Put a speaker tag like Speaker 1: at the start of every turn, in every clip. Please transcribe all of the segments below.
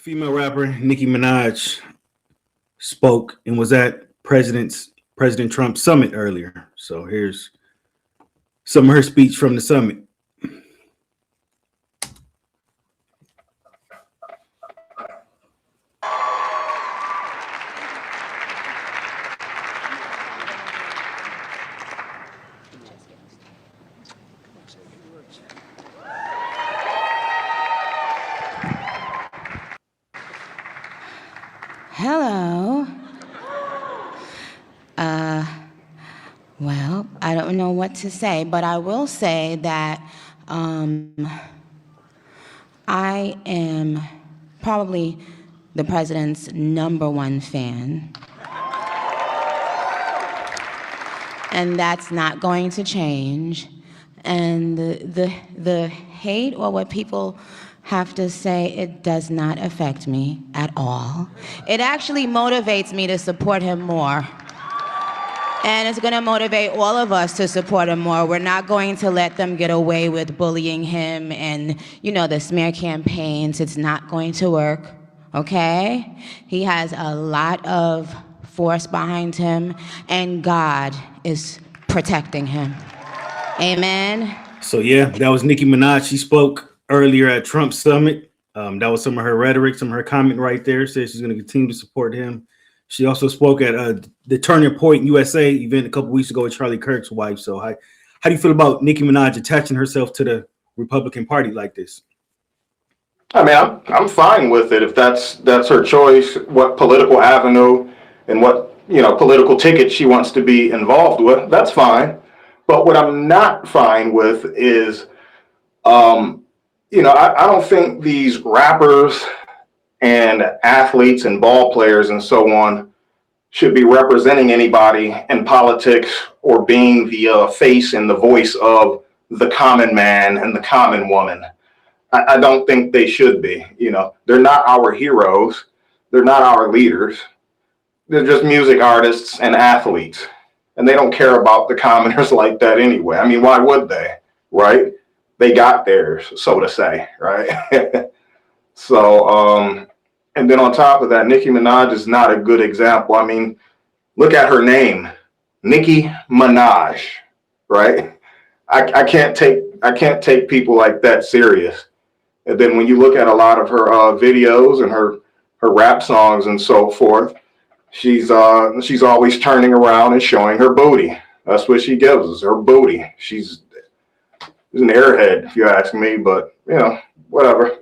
Speaker 1: Female rapper Nicki Minaj spoke and was at President Trump summit earlier. So here's some of her speech from the summit.
Speaker 2: Hello. Well, I don't know what to say, but I will say that I am probably the president's #1 fan. And that's not going to change. And the hate or what people have to say, it does not affect me at all. It actually motivates me to support him more. And it's gonna motivate all of us to support him more. We're not going to let them get away with bullying him and, the smear campaigns. It's not going to work, okay? He has a lot of force behind him, and God is protecting him. Amen.
Speaker 1: So yeah, that was Nicki Minaj. She spoke earlier at Trump's summit. That was some of her rhetoric, some of her comment right there. Said she's going to continue to support him. She also spoke at the Turning Point USA event a couple weeks ago with Charlie Kirk's wife. So how do you feel about Nicki Minaj attaching herself to the Republican Party like this?
Speaker 3: I mean, I'm fine with it if that's her choice, what political avenue and what political ticket she wants to be involved with. That's fine. But what I'm not fine with is, I don't think these rappers and athletes and ball players and so on should be representing anybody in politics or being the face and the voice of the common man and the common woman. I don't think they should be. They're not our heroes. They're not our leaders. They're just music artists and athletes. And they don't care about the commoners like that anyway. I mean, why would they, right? They got theirs, so to say, right? So, and then on top of that, Nicki Minaj is not a good example. I mean, look at her name, Nicki Minaj, right? I can't take people like that serious. And then when you look at a lot of her videos and her rap songs and so forth, she's always turning around and showing her booty. That's what she gives us, her booty. She's an airhead, if you ask me, but whatever.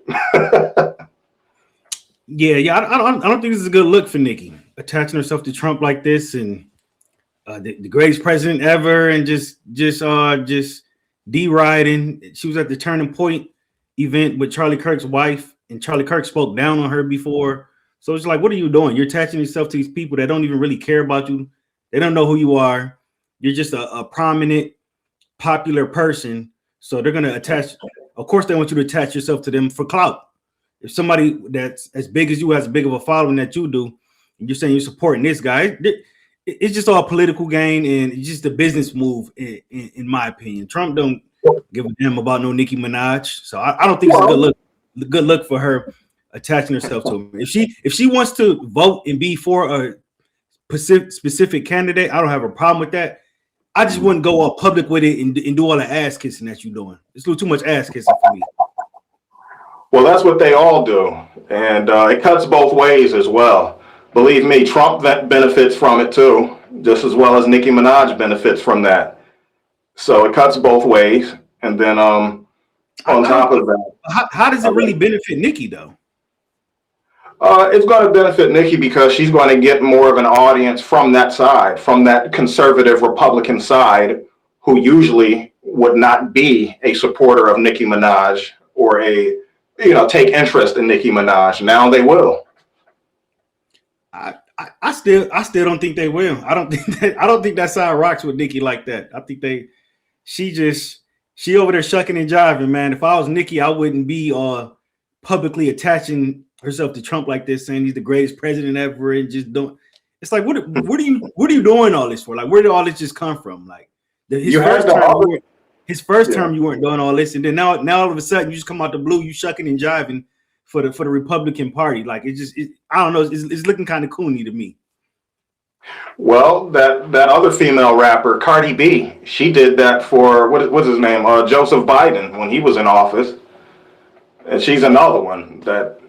Speaker 1: Yeah. I don't think this is a good look for Nicki, attaching herself to Trump like this and the greatest president ever, and just deriding. She was at the Turning Point event with Charlie Kirk's wife, and Charlie Kirk spoke down on her before. So it's like, what are you doing? You're attaching yourself to these people that don't even really care about you. They don't know who you are. You're just a prominent, popular person. So they're going to attach. Of course, they want you to attach yourself to them for clout. If somebody that's as big as you has as big of a following that you do, and you're saying you're supporting this guy, it's just all political gain, and it's just a business move, in my opinion. Trump don't give a damn about no Nicki Minaj. So I don't think it's a good look for her attaching herself to him. If she wants to vote and be for a specific candidate, I don't have a problem with that. I just wouldn't go all public with it and do all the ass kissing that you're doing. It's a little too much ass kissing for me.
Speaker 3: Well, that's what they all do. And it cuts both ways as well. Believe me, Trump benefits from it too, just as well as Nicki Minaj benefits from that. So it cuts both ways. And then on top of that.
Speaker 1: How does it really benefit Nicki though?
Speaker 3: It's going to benefit Nicki because she's going to get more of an audience from that side, from that conservative Republican side, who usually would not be a supporter of Nicki Minaj or take interest in Nicki Minaj. Now they will.
Speaker 1: I still don't think they will. I don't think that side rocks with Nicki like that. I think she over there shucking and jiving, man. If I was Nicki, I wouldn't be publicly attaching herself to Trump like this, saying he's the greatest president ever, and just don't. It's like, what are you doing all this for? Like, where did all this just come from? Like, his first term, you weren't doing all this, and then now all of a sudden you just come out the blue, you shucking and jiving for the Republican Party. Like I don't know, it's looking kind of coony to me.
Speaker 3: Well, that other female rapper, Cardi B, she did that for what's his name, Joseph Biden, when he was in office. And she's another one that,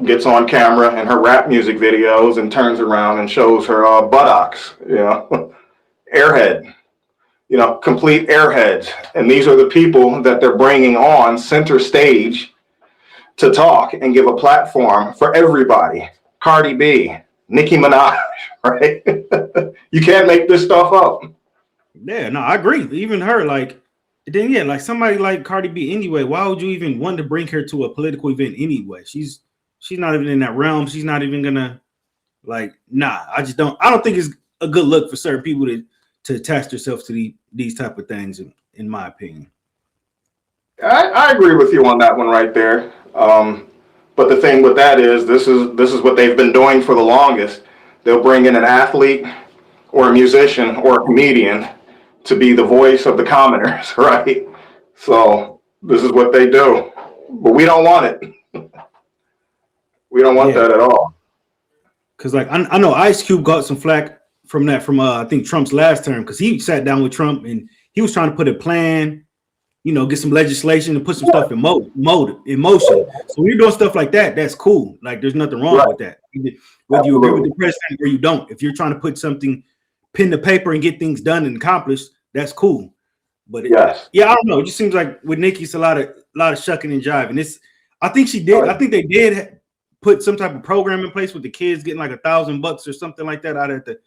Speaker 3: gets on camera in her rap music videos and turns around and shows her buttocks, airhead, complete airheads. And these are the people that they're bringing on center stage to talk and give a platform for everybody. Cardi B, Nicki Minaj, right? You can't make this stuff up.
Speaker 1: Yeah, no, I agree. Even her, like, then yeah, like somebody like Cardi B anyway, why would you even want to bring her to a political event anyway? She's not even in that realm. She's not even gonna I don't think it's a good look for certain people to attach themselves to these type of things, in my opinion.
Speaker 3: I agree with you on that one right there. But the thing with that is this is what they've been doing for the longest. They'll bring in an athlete or a musician or a comedian to be the voice of the commoners, right? So this is what they do. But we don't want it. We don't want that at all.
Speaker 1: Because I know Ice Cube got some flack from I think Trump's last term, because he sat down with Trump and he was trying to put a plan, get some legislation and put some stuff in motion. So when you're doing stuff like that, that's cool. Like there's nothing wrong with that. Whether you agree with the president or you don't, if you're trying to put something pen to paper and get things done and accomplished, that's cool. But I don't know. It just seems like with Nicki, it's a lot of shucking and jiving. I think they did put some type of program in place with the kids getting like $1,000 or something like that. I'd have to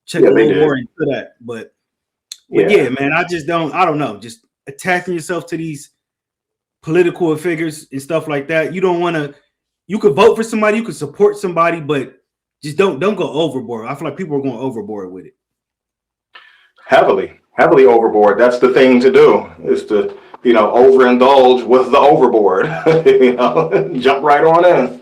Speaker 1: check a little more into that. But yeah, man, I don't know. Just attaching yourself to these political figures and stuff like that. You don't want to. You could vote for somebody, you could support somebody, but just don't go overboard. I feel like people are going overboard with it.
Speaker 3: Heavily overboard. That's the thing to do, is to overindulge with the overboard. Jump right on in.